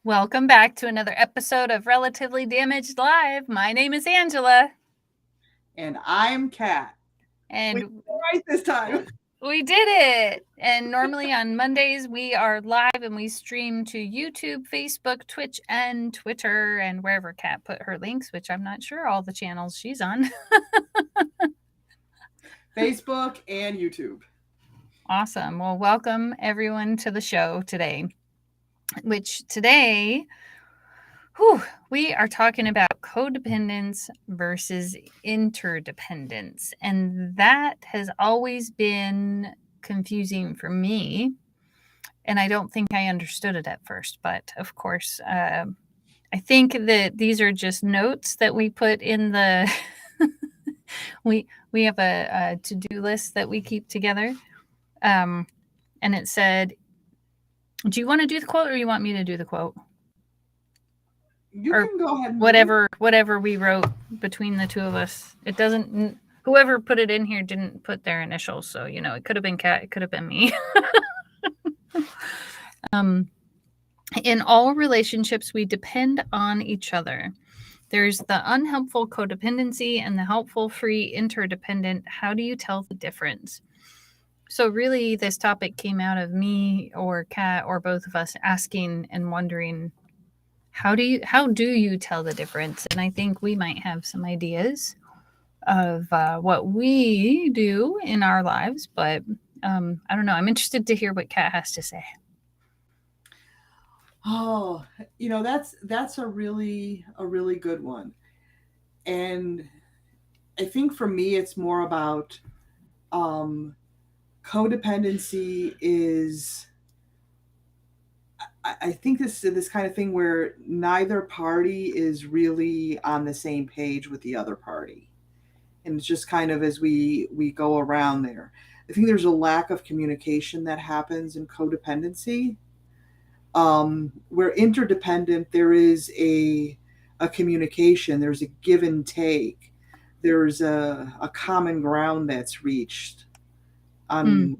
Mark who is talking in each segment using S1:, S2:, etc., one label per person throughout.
S1: Welcome back to another episode of Relatively Damaged Live. My name is Angela.
S2: And I'm Kat.
S1: And
S2: we did it right this time.
S1: We did it. And normally on Mondays, we are live and we stream to YouTube, Facebook, Twitch, and Twitter, and wherever Kat put her links, which I'm not sure all the channels she's on.
S2: Facebook and YouTube.
S1: Awesome. Well, welcome everyone to the show today. Which today, we are talking about codependence versus interdependence. And that has always been confusing for me. And I don't think I understood it at first. But of course, I think that these are just notes that we put in the... we have a to-do list that we keep together. And it said... Do you want to do the quote or you want me to do the quote?
S2: You can go ahead and
S1: whatever we wrote between the two of us. It doesn't, whoever put it in here didn't put their initials. So, it could have been Kat, it could have been me. In all relationships, we depend on each other. There's the unhelpful codependency and the helpful free interdependent. How do you tell the difference? So really, this topic came out of me or Kat or both of us asking and wondering, how do you tell the difference? And I think we might have some ideas of what we do in our lives, but I don't know. I'm interested to hear what Kat has to say.
S2: Oh, that's a really good one. And I think for me, it's more about codependency is, I think this kind of thing where neither party is really on the same page with the other party. And it's just kind of as we go around there. I think there's a lack of communication that happens in codependency. Where interdependent, there is a communication, there's a give and take, there's a common ground that's reached on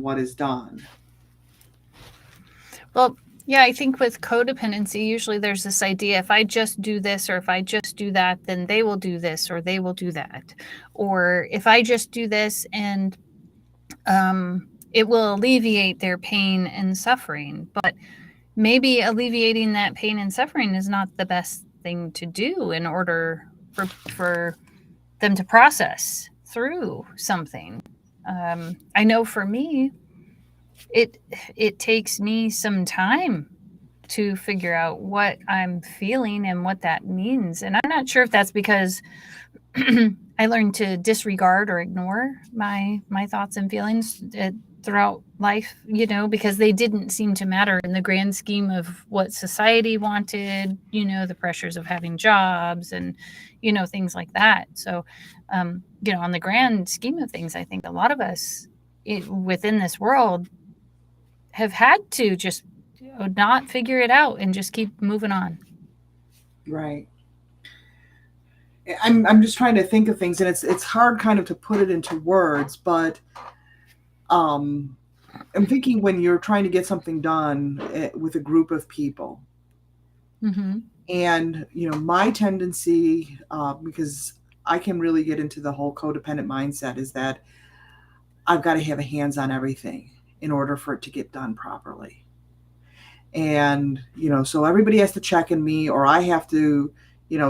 S2: what is done.
S1: Well, yeah, I think with codependency, usually there's this idea, if I just do this or if I just do that, then they will do this or they will do that. Or if I just do this and it will alleviate their pain and suffering. But maybe alleviating that pain and suffering is not the best thing to do in order for them to process through something. I know for me, it takes me some time to figure out what I'm feeling and what that means. And I'm not sure if that's because I learned to disregard or ignore my thoughts and feelings throughout life, because they didn't seem to matter in the grand scheme of what society wanted, the pressures of having jobs and, things like that. So, on the grand scheme of things, I think a lot of us within this world have had to just not figure it out and just keep moving on.
S2: Right. I'm just trying to think of things, and it's hard kind of to put it into words, but I'm thinking when you're trying to get something done with a group of people.
S1: Mm-hmm.
S2: And, my tendency, because I can really get into the whole codependent mindset, is that I've got to have a hands on everything in order for it to get done properly. And, so everybody has to check in me, or I have to,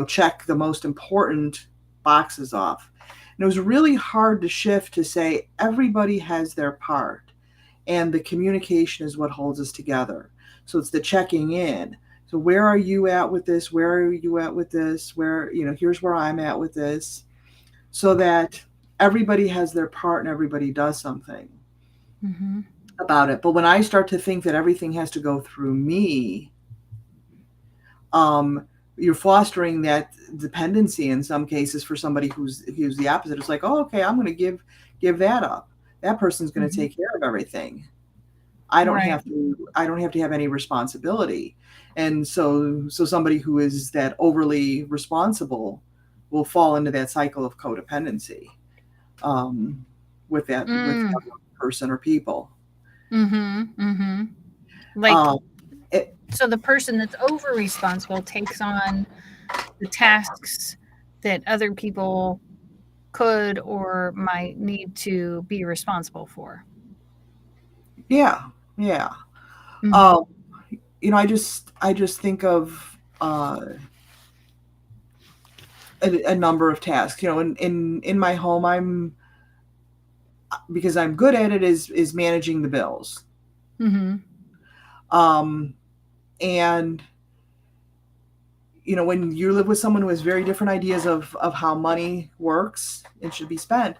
S2: check the most important boxes off. And it was really hard to shift to say everybody has their part, and the communication is what holds us together. So it's the checking in. So where are you at with this? Where are you at with this? Where, here's where I'm at with this, so that everybody has their part and everybody does something about it. But when I start to think that everything has to go through me, you're fostering that dependency in some cases for somebody who's the opposite. It's like, oh, okay, I'm going to give that up. that person's going to
S1: Mhm.
S2: take care of everything.
S1: Right.
S2: I don't have to have any responsibility. And so somebody who is that overly responsible will fall into that cycle of codependency, um, with
S1: Mm.
S2: that one person or people.
S1: Mhm. Mhm. Like,
S2: Um, it,
S1: so the person that's over responsible takes on the tasks that other people could or might need to be responsible for.
S2: yeah, yeah.
S1: Mhm.
S2: Um, I just think of uh, a number of tasks. In my home, I'm because I'm good at it is managing the bills.
S1: Mhm.
S2: Um, and when you live with someone who has very different ideas of how money works and should be spent,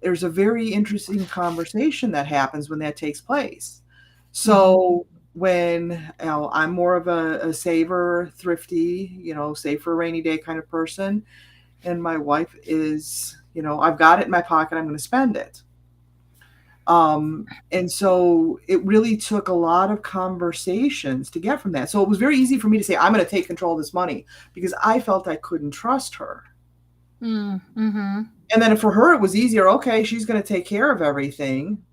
S2: there's a very interesting conversation that happens when that takes place.
S1: Mhm.
S2: So when I'm more of a saver, thrifty, save for a rainy day kind of person, and my wife is, I've got it in my pocket, I'm going to spend it. And so it really took a lot of conversations to get from that. So it was very easy for me to say, I'm going to take control of this money because I felt I couldn't trust her.
S1: Mm. Mhm.
S2: And then for her, it was easier. Okay, she's going to take care of everything.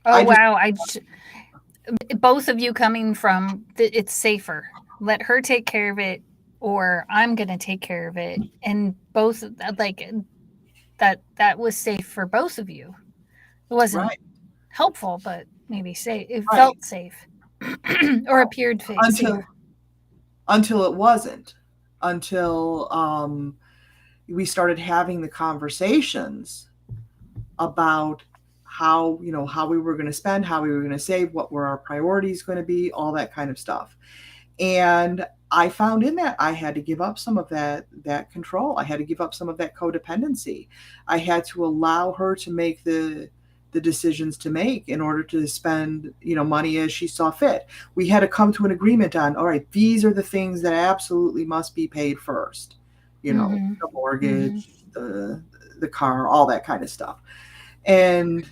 S1: Oh,
S2: I just,
S1: wow. Both of you coming from it's safer. Let her take care of it, or I'm going to take care of it. And both, like, that was safe for both of you. It wasn't
S2: right,
S1: helpful, but maybe safe. It
S2: right.
S1: felt safe or appeared safe.
S2: Until, until it wasn't, until we started having the conversations about how we were going to spend, how we were going to save, what were our priorities going to be, all that kind of stuff. And I found in that I had to give up some of that control. I had to give up some of that codependency. I had to allow her to make the decisions to make in order to spend money as she saw fit. We had to come to an agreement on, all right, these are the things that absolutely must be paid first.
S1: Mhm.
S2: The
S1: Mhm.
S2: mortgage, the car, all that kind of stuff. And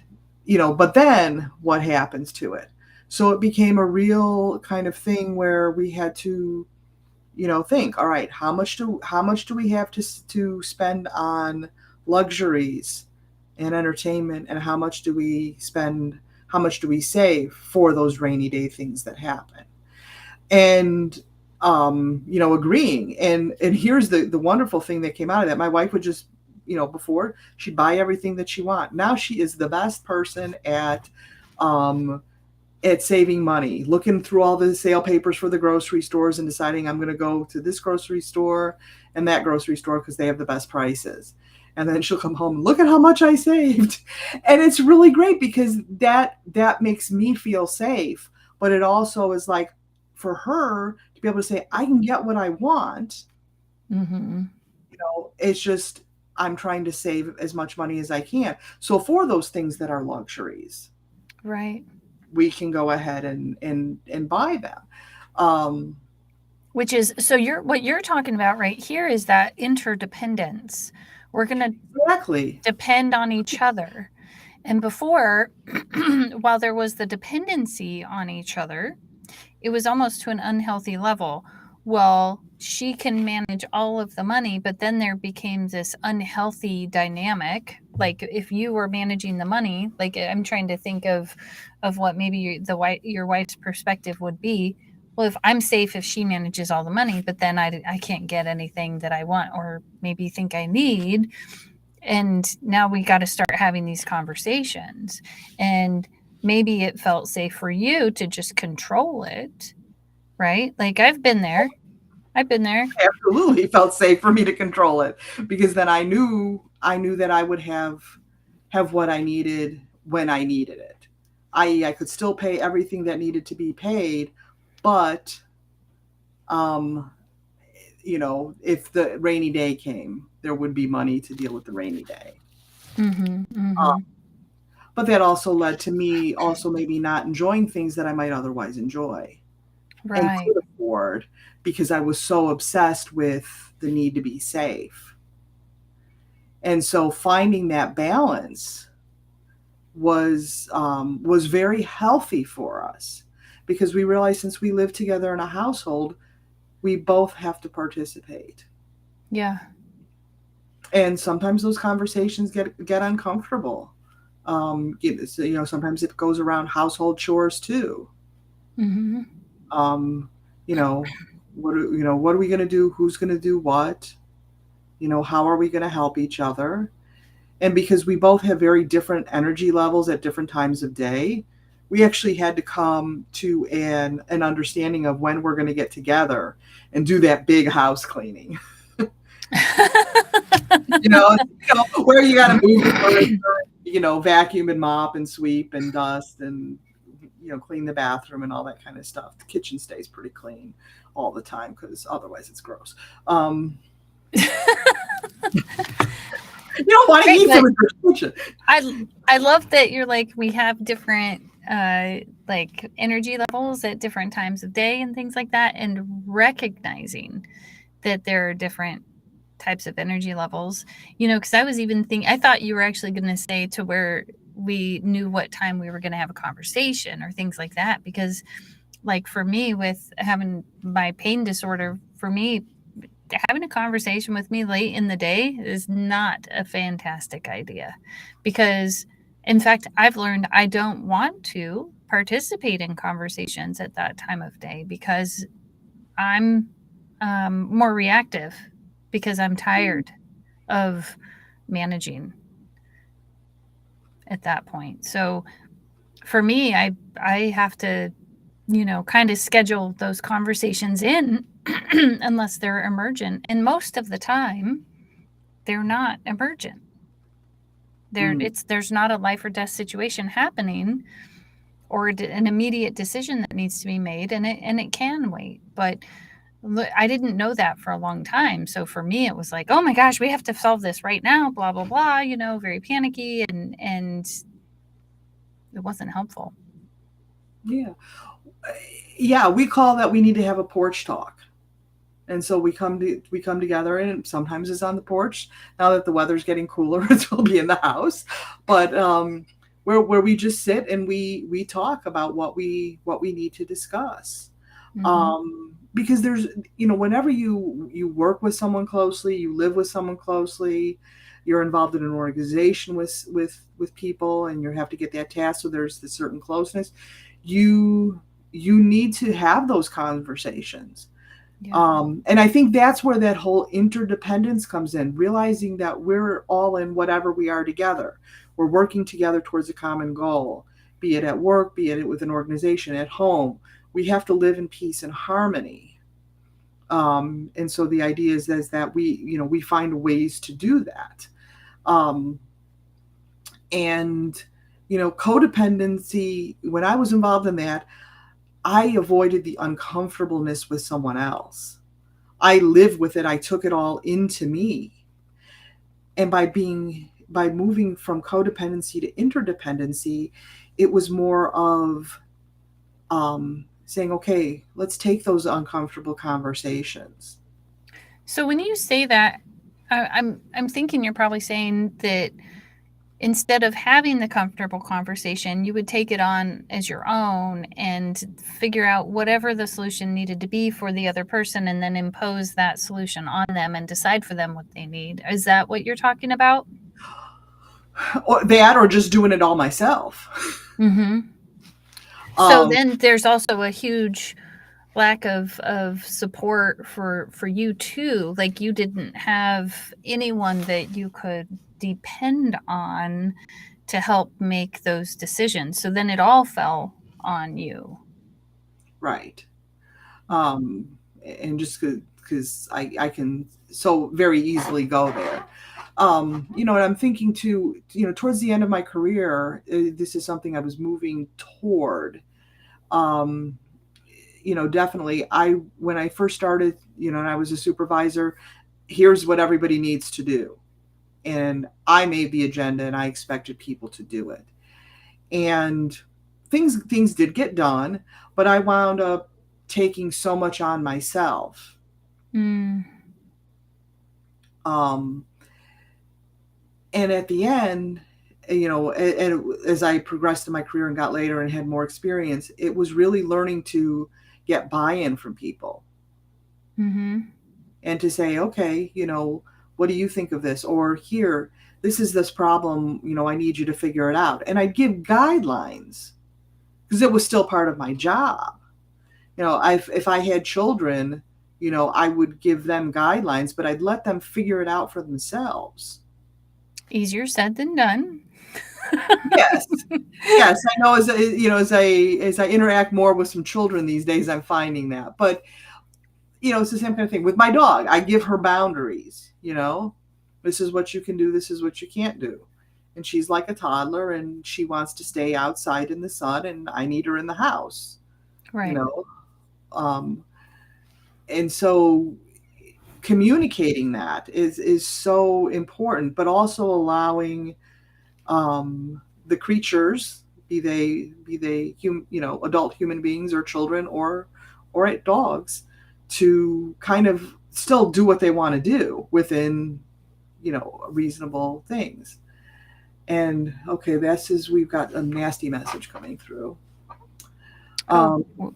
S2: but then what happens to it? So it became a real kind of thing where we had to think, all right, how much do we have to spend on luxuries and entertainment, and how much do we save for those rainy day things that happen? And agreeing. And here's the wonderful thing that came out of that. My wife would just, before, she'd buy everything that she want. Now she is the best person um at saving money, looking through all the sale papers for the grocery stores and deciding I'm going to go to this grocery store and that grocery store because they have the best prices. And then she'll come home and look at how much I saved. And it's really great because that makes me feel safe. But it also is like, for her to be able to say, I can get what I want,
S1: Mhm.
S2: it's just, I'm trying to save as much money as I can. So for those things that are luxuries,
S1: Right.
S2: we can go ahead and buy them. Um,
S1: Which is, so you're what you're talking about right here is that interdependence. We're going to
S2: exactly.
S1: depend on each other. And before, while there was the dependency on each other, it was almost to an unhealthy level. Well, she can manage all of the money, but then there became this unhealthy dynamic. Like if you were managing the money, like I'm trying to think of what maybe your wife's perspective would be. Well, if I'm safe if she manages all the money, but then I can't get anything that I want or maybe think I need, and now we got to start having these conversations. And maybe it felt safe for you to just control it, right? Like I've been there.
S2: Absolutely felt safe for me to control it, because then I knew that I would have what I needed when I needed it. I could still pay everything that needed to be paid, but um, if the rainy day came, there would be money to deal with the rainy day.
S1: Mm-hmm,
S2: Uh,
S1: mm-hmm.
S2: but that also led to me also maybe not enjoying things that I might otherwise enjoy and
S1: Right.
S2: could afford, because I was so obsessed with the need to be safe. And so finding that balance. was very healthy for us, because we realized since we live together in a household, we both have to participate.
S1: Yeah.
S2: And sometimes those conversations get uncomfortable. Sometimes it goes around household chores too.
S1: Mm-hmm.
S2: Um, you know, what are we going to do? Who's going to do what? How are we going to help each other? And because we both have very different energy levels at different times of day, we actually had to come to an understanding of when we're going to get together and do that big house cleaning. Where you got to move the furniture, vacuum and mop and sweep and dust and clean the bathroom and all that kind of stuff. The kitchen stays pretty clean all the time because otherwise it's gross. You don't want to
S1: Great,
S2: eat
S1: but
S2: from the kitchen.
S1: I love that you're like, we have different like energy levels at different times of day and things like that, and recognizing that there are different types of energy levels. Because I was even thinking, I thought you were actually going to say to where we knew what time we were going to have a conversation or things like that. Because, like, for me, with having my pain disorder, for me, having a conversation with me late in the day is not a fantastic idea. Because, in fact, I've learned I don't want to participate in conversations at that time of day because I'm more reactive, because I'm tired of managing at that point. So for me, I have to, kind of schedule those conversations in unless they're emergent. And most of the time, they're not emergent.
S2: Mm.
S1: There's not a life or death situation happening, or an immediate decision that needs to be made, and it can wait. But I didn't know that for a long time. So for me, it was like, oh my gosh, we have to solve this right now, blah, blah, blah, very panicky, and it wasn't helpful.
S2: Yeah. Yeah, we call that, we need to have a porch talk. And so we come together, and sometimes it's on the porch. Now that the weather's getting cooler, it will be in the house. But where we just sit and we talk about what we need to discuss.
S1: Mm-hmm.
S2: Because there's, whenever you work with someone closely, you live with someone closely, you're involved in an organization with people, and you have to get that task, so there's this certain closeness. You need to have those conversations.
S1: Yeah.
S2: And I think that's where that whole interdependence comes in, realizing that we're all in whatever we are together. We're working together towards a common goal, be it at work, be it with an organization, at home. We have to live in peace and harmony. And so the idea is that we find ways to do that. Um, and, codependency, when I was involved in that, I avoided the uncomfortableness with someone else. I lived with it. I took it all into me. And by moving from codependency to interdependency, it was more of saying, okay, let's take those uncomfortable conversations.
S1: So when you say that, I'm thinking you're probably saying that instead of having the comfortable conversation, you would take it on as your own and figure out whatever the solution needed to be for the other person, and then impose that solution on them and decide for them what they need. Is that what you're talking about?
S2: Or just doing it all myself.
S1: Mm-hmm. So
S2: Um,
S1: then there's also a huge lack of support for you too. Like, you didn't have anyone that you could depend on to help make those decisions. So then it all fell on you.
S2: right. Um, and just because I can so very easily go there. And I'm thinking too, towards the end of my career, this is something I was moving toward. Um, Definitely, when I first started, and I was a supervisor, here's what everybody needs to do. And I made the agenda, and I expected people to do it. And things did get done, but I wound up taking so much on myself.
S1: Mm.
S2: Um, and at the end, and as I progressed in my career and got later and had more experience, it was really learning to get buy-in from people
S1: Mm-hmm.
S2: and to say, okay, what do you think of this? Or here, this is this problem, I need you to figure it out. And I'd give guidelines because it was still part of my job. If I had children, I would give them guidelines, but I'd let them figure it out for themselves.
S1: Easier said than done.
S2: Yes. Yes, I know as I interact more with some children these days, I'm finding that. But it's the same kind of thing with my dog. I give her boundaries. This is what you can do. This is what you can't do. And she's like a toddler, and she wants to stay outside in the sun, and I need her in the house. You
S1: Right.
S2: know, um, and so communicating that is so important, but also allowing the creatures, be they adult human beings or children or dogs, to kind of still do what they want to do within reasonable things. And okay, we've got a nasty message coming through.
S1: Oh,
S2: um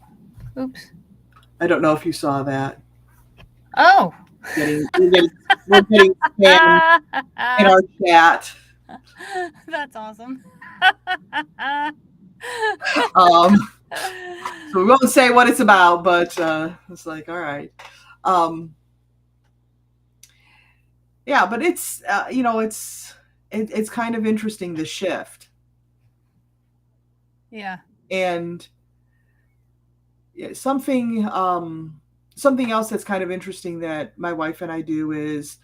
S1: oops.
S2: I don't know if you saw that.
S1: Oh.
S2: We're getting spam in our chat.
S1: That's awesome.
S2: um so we won't say what it's about, but it's like, all right. um yeah, but it's kind of interesting, the shift.
S1: Yeah.
S2: And yeah, something else that's kind of interesting that my wife and I do is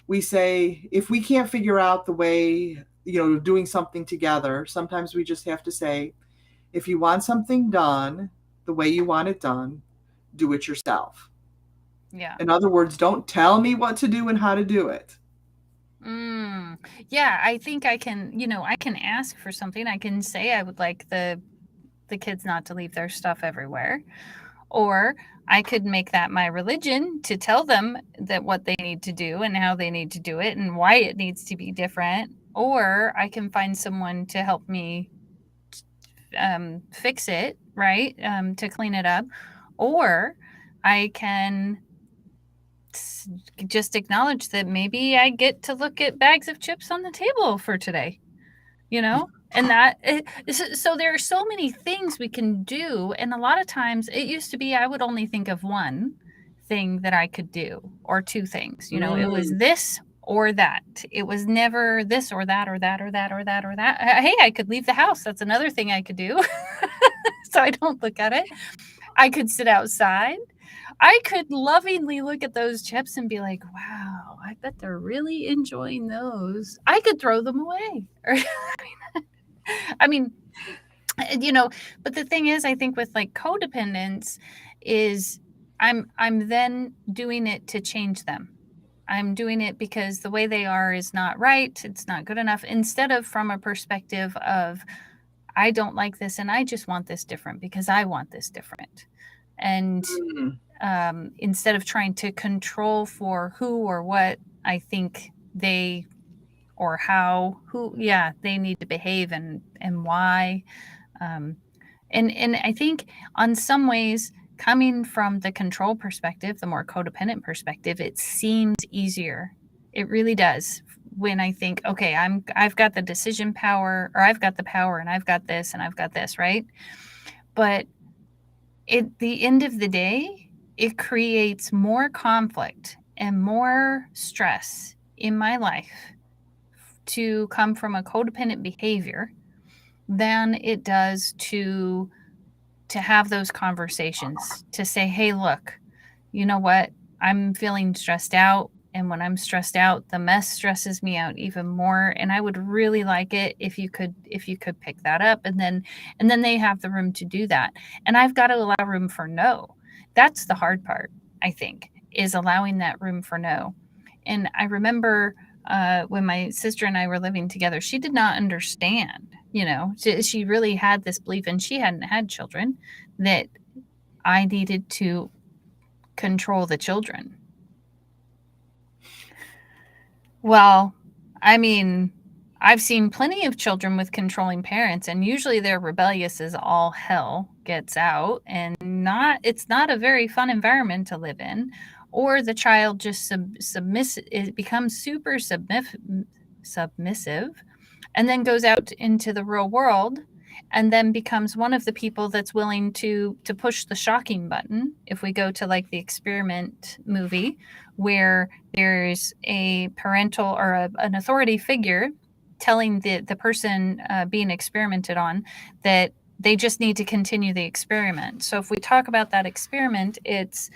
S2: we say, if we can't figure out the way, doing something together, sometimes we just have to say, if you want something done the way you want it done, do it yourself.
S1: Yeah.
S2: In other words, don't tell me what to do and how to do it.
S1: Yeah, I think I can, I can ask for something. I can say I would like the kids not to leave their stuff everywhere. Or I could make that my religion to tell them that what they need to do and how they need to do it and why it needs to be different. Or I can find someone to help me fix it, right? To clean it up. Or I can just acknowledge that maybe I get to look at bags of chips on the table for today, and that so there are so many things we can do. And a lot of times it used to be I would only think of one thing that I could do, or two things. It was
S2: Mm.
S1: this or that. It was never this or that or that or that or that or that. Hey, I could leave the house. That's another thing I could do. So I don't look at it. I could sit outside. I could lovingly look at those chips and be like, wow, I bet they're really enjoying those. I could throw them away. I mean, but the thing is, I think with like codependence is I'm then doing it to change them. I'm doing it because the way they are is not right. It's not good enough. Instead of from a perspective of, I don't like this and I just want this different because I want this different. And
S2: Mm.
S1: instead of trying to control for who or what I think they or how they need to behave and why. Um, and I think on some ways, coming from the control perspective, the more codependent perspective, it seems easier. It really does. When I think, okay, I've got the decision power, or I've got the power, and I've got this, and I've got this, right? But at the end of the day, it creates more conflict and more stress in my life to come from a codependent behavior than it does to have those conversations, to say, hey, look, you know what? I'm feeling stressed out. And when I'm stressed out, the mess stresses me out even more. And I would really like it if you could pick that up. And then they have the room to do that. And I've got to allow room for no. That's the hard part, I think, is allowing that room for no. And I remember when my sister and I were living together, she did not understand. She really had this belief, and she hadn't had children, that I needed to control the children. Well, I mean, I've seen plenty of children with controlling parents, and usually they're rebellious as all hell gets out, and it's not a very fun environment to live in. Or the child just it becomes super submissive, and then goes out into the real world, and then becomes one of the people that's willing to push the shocking button. If we go to like the Experiment movie, where there's a parental or an authority figure telling the person being experimented on that they just need to continue the experiment. So if we talk about that experiment, it's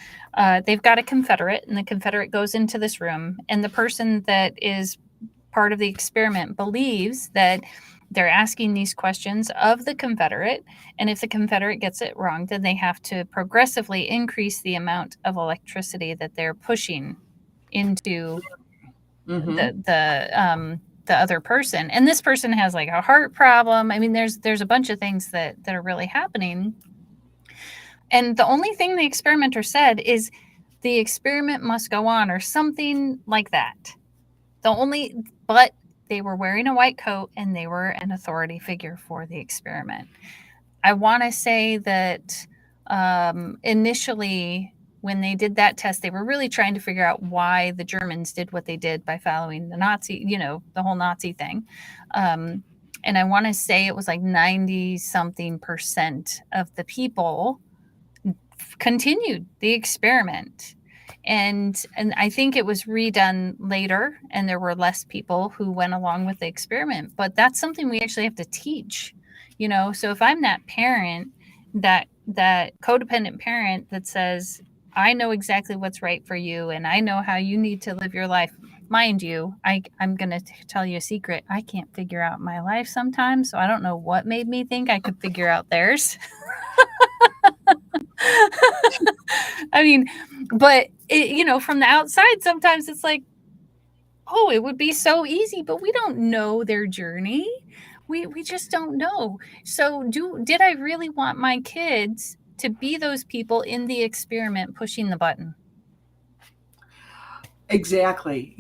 S1: they've got a Confederate, and the Confederate goes into this room, and the person that is part of the experiment believes that they're asking these questions of the Confederate, and if the Confederate gets it wrong, then they have to progressively increase the amount of electricity that they're pushing into
S2: Mm-hmm.
S1: the other person. And this person has like a heart problem. I mean, there's a bunch of things that are really happening. And the only thing the experimenter said is the experiment must go on, or something like that. But they were wearing a white coat, and they were an authority figure for the experiment. I want to say that initially, when they did that test, they were really trying to figure out why the Germans did what they did by following the Nazi, the whole Nazi thing. And I want to say it was like 90 something percent of the people continued the experiment. And I think it was redone later, and there were less people who went along with the experiment. But that's something we actually have to teach, So if I'm that parent, that codependent parent that says, I know exactly what's right for you, and I know how you need to live your life. Mind you, I'm going to tell you a secret. I can't figure out my life sometimes, so I don't know what made me think I could figure out theirs. I mean, but from the outside, sometimes it's like, oh, it would be so easy, but we don't know their journey. We just don't know. So did I really want my kids to be those people in the experiment pushing the button?
S2: Exactly.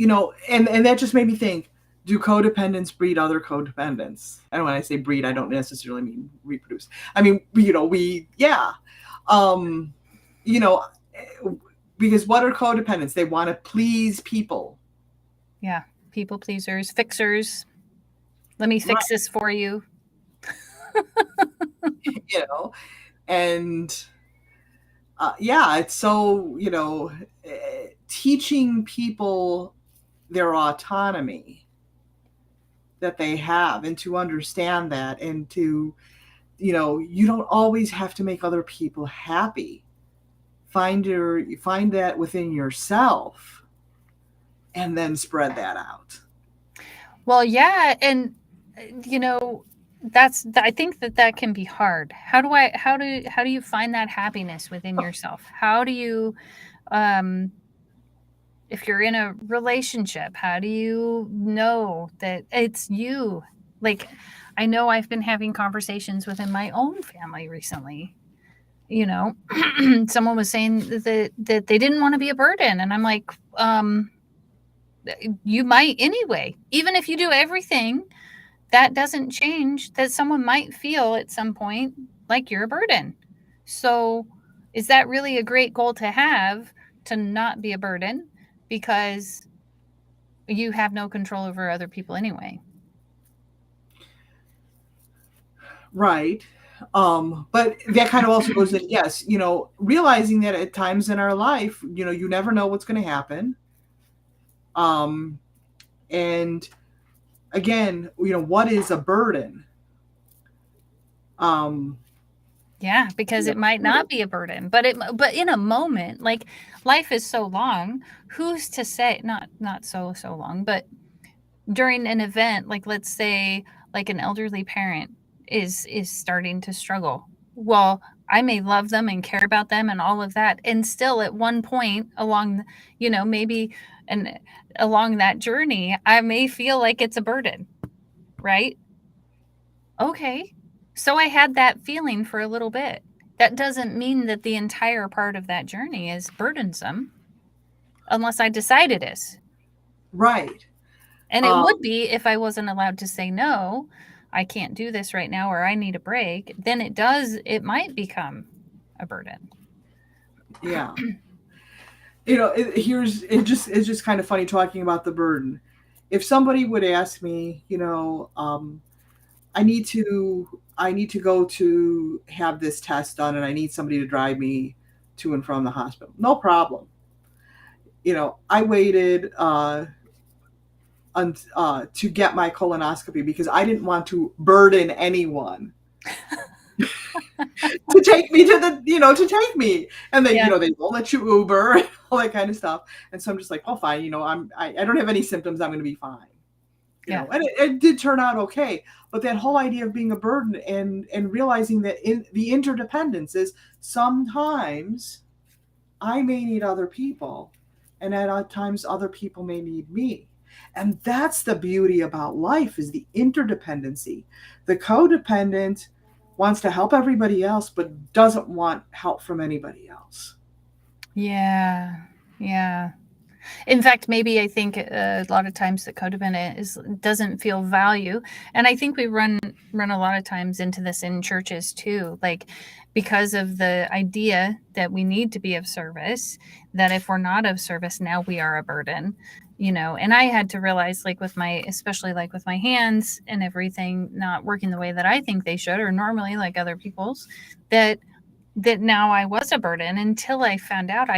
S2: And that just made me think, do codependents breed other codependents? And when I say breed, I don't necessarily mean reproduce. I mean, yeah. Um, you know, because what are codependents? They want to please people.
S1: Yeah. People pleasers, fixers. Let me fix this for you.
S2: And yeah, it's so, teaching people their autonomy that they have, and to understand that, and to, you don't always have to make other people happy. Find that within yourself, and then spread that out.
S1: Well, yeah, and I think that can be hard. How do you find that happiness within yourself? How do you um if you're in a relationship, how do you know that it's you? Like, I know I've been having conversations within my own family recently. Someone was saying that they didn't want to be a burden, and I'm like, you might anyway. Even if you do everything, that doesn't change that someone might feel at some point like you're a burden. So, is that really a great goal to have, to not be a burden, because you have no control over other people anyway?
S2: Right. But that kind of also goes in, yes, realizing that at times in our life, you never know what's going to happen. And again, what is a burden?
S1: Yeah, because it might not be a burden, but in a moment, like, life is so long, who's to say, not so long, but during an event, like, let's say, like, an elderly parent is starting to struggle. Well, I may love them and care about them and all of that, and still at one point along, maybe, and along that journey, I may feel like it's a burden, right? Okay. So I had that feeling for a little bit. That doesn't mean that the entire part of that journey is burdensome, unless I decide it is.
S2: Right.
S1: And it would
S2: Um,
S1: be if I wasn't allowed to say no, I can't do this right now, or I need a break, then it might become a burden.
S2: yeah. It's just kind of funny talking about the burden. If somebody would ask me, I need to go to have this test done, and I need somebody to drive me to and from the hospital. No problem. I waited to get my colonoscopy because I didn't want to burden anyone to take me to take me, and
S1: Yeah.
S2: they won't let you Uber and all that kind of stuff. And so I'm just like, oh, fine. I don't have any symptoms. I'm going to be fine.
S1: Yeah.
S2: And it did turn out okay. But that whole idea of being a burden and realizing that in the interdependence is sometimes I may need other people, and at times other people may need me. And that's the beauty about life is the interdependency. The codependent wants to help everybody else but doesn't want help from anybody else.
S1: Yeah. Yeah. In fact, maybe I think a lot of times the codependent doesn't feel value, and I think we run a lot of times into this in churches too, like because of the idea that we need to be of service, that if we're not of service, now we are a burden, And I had to realize, like with especially like with my hands and everything not working the way that I think they should, or normally like other people's, that now I was a burden until I found out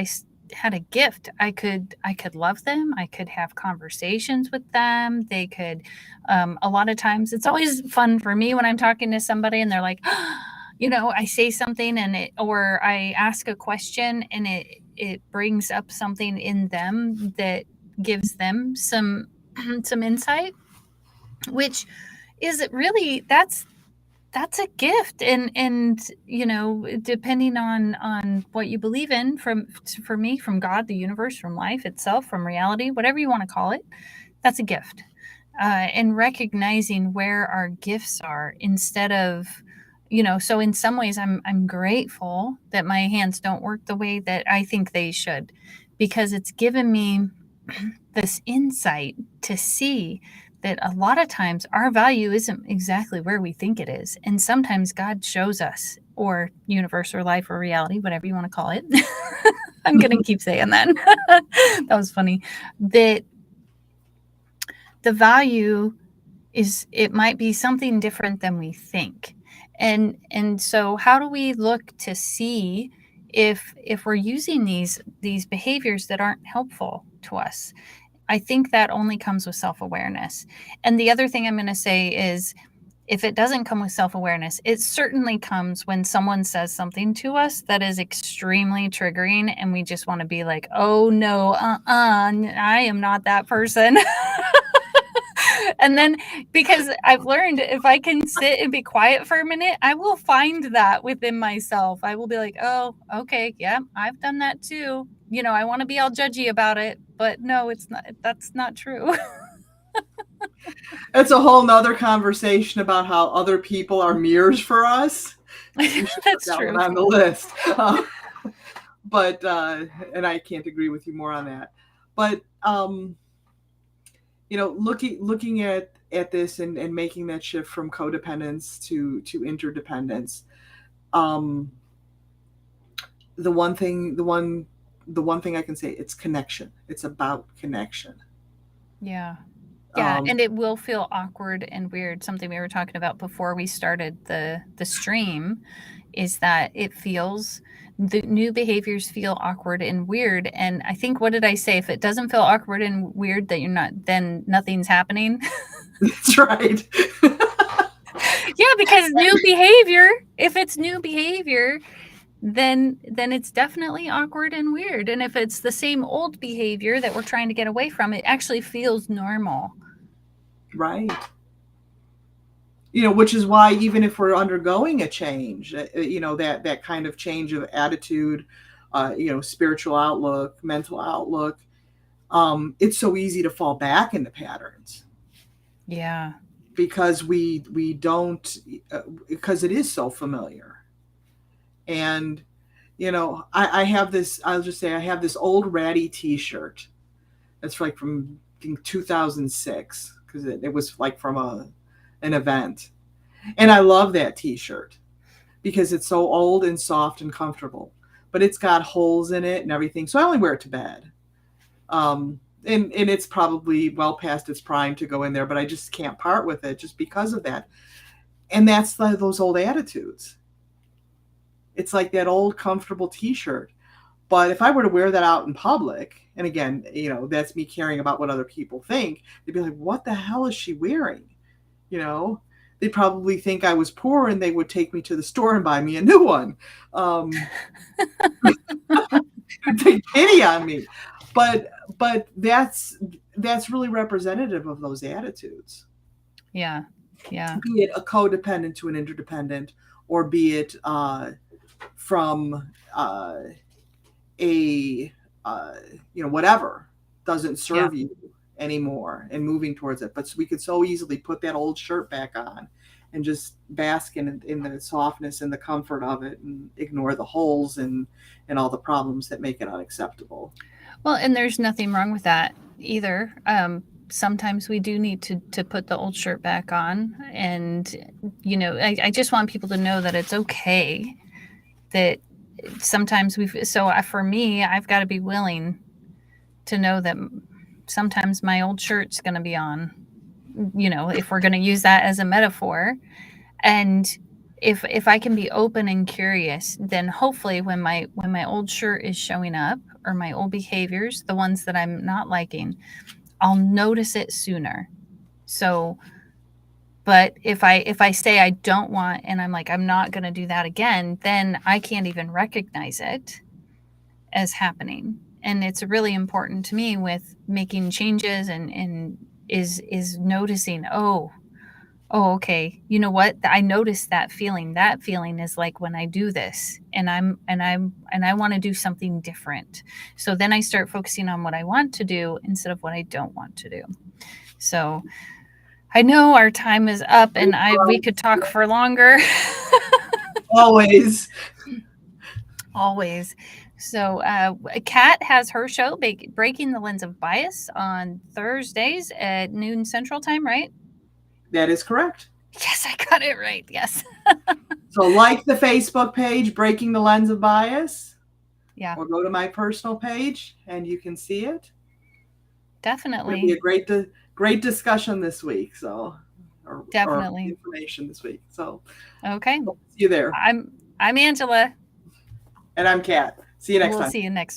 S1: had a gift. I could love them. I could have conversations with them. They could a lot of times it's always fun for me when I'm talking to somebody and they're like, I say something or I ask a question and it brings up something in them that gives them some some insight, which is really that's a gift. And depending on what you believe in, for me, from God, the universe, from life itself, from reality, whatever you want to call it, that's a gift. And recognizing where our gifts are, instead of, so in some ways I'm grateful that my hands don't work the way that I think they should, because it's given me this insight to see that a lot of times our value isn't exactly where we think it is. And sometimes God shows us, or universe or life or reality, whatever you want to call it. I'm going to keep saying that. That was funny. That the value it might be something different than we think. And so how do we look to see if we're using these behaviors that aren't helpful to us? I think that only comes with self-awareness. And the other thing I'm going to say is, if it doesn't come with self-awareness, it certainly comes when someone says something to us that is extremely triggering and we just want to be like, oh no, I am not that person. And then, because I've learned, if I can sit and be quiet for a minute, I will find that within myself. I will be like, oh, okay, yeah, I've done that too. I want to be all judgy about it, but no, it's not. That's not true.
S2: It's a whole nother conversation about how other people are mirrors for us. We should put
S1: That's
S2: that one
S1: true.
S2: on the list. But and I can't agree with you more on that. But looking at this and making that shift from codependence to interdependence, um, the one thing I can say, it's connection. It's about connection.
S1: Yeah. Yeah,
S2: Um,
S1: and it will feel awkward and weird. Something we were talking about before we started the stream is that the new behaviors feel awkward and weird. And I think, what did I say? If it doesn't feel awkward and weird, that you're not, then nothing's happening.
S2: that's right.
S1: Yeah, because if it's new behavior, then it's definitely awkward and weird. And if it's the same old behavior that we're trying to get away from, it actually feels normal.
S2: Right. Which is why even if we're undergoing a change, that kind of change of attitude, spiritual outlook, mental outlook, it's so easy to fall back into patterns
S1: Yeah.
S2: because we don't because it is so familiar. And I have this. I'll just say I have this old ratty T-shirt. It's like from think 2006, because it was like from an event. And I love that T-shirt because it's so old and soft and comfortable, but it's got holes in it and everything. So I only wear it to bed. And it's probably well past its prime to go in there, but I just can't part with it just because of that. And that's those old attitudes. It's like that old comfortable T-shirt. But if I were to wear that out in public, and again, that's me caring about what other people think, they'd be like, what the hell is she wearing? You know, they'd probably think I was poor and they would take me to the store and buy me a new one. Take pity on me. But that's really representative of those attitudes.
S1: Yeah. Yeah.
S2: Be it a codependent to an interdependent, or be it from a whatever doesn't serve you anymore and moving towards it. But we could so easily put that old shirt back on and just bask in the softness and the comfort of it, and ignore the holes and all the problems that make it unacceptable.
S1: Well, and there's nothing wrong with that either. Sometimes we do need to put the old shirt back on. And, I just want people to know that it's okay that sometimes for me, I've got to be willing to know that sometimes my old shirt's going to be on, if we're going to use that as a metaphor. And if I can be open and curious, then hopefully when my old shirt is showing up, or my old behaviors, the ones that I'm not liking, I'll notice it sooner. So, but if I say I don't want, and I'm like, I'm not going to do that again, then I can't even recognize it as happening. And it's really important to me with making changes, and is noticing, oh, okay, you know what? I noticed that feeling. That feeling is like when I do this, and I want to do something different. So then I start focusing on what I want to do instead of what I don't want to do. So I know our time is up, and we could talk for longer.
S2: Always.
S1: Always. So Kat has her show, Breaking the Lens of Bias, on Thursdays at noon Central Time, right?
S2: That is correct.
S1: Yes, I got it right. Yes.
S2: So like the Facebook page, Breaking the Lens of Bias.
S1: Yeah.
S2: Or go to my personal page and you can see it.
S1: Definitely.
S2: It'll be a great discussion this week. So
S1: definitely
S2: or information this week. So
S1: okay.
S2: See you there.
S1: I'm Angela.
S2: And I'm Kat. See you next time.
S1: We'll see you next week.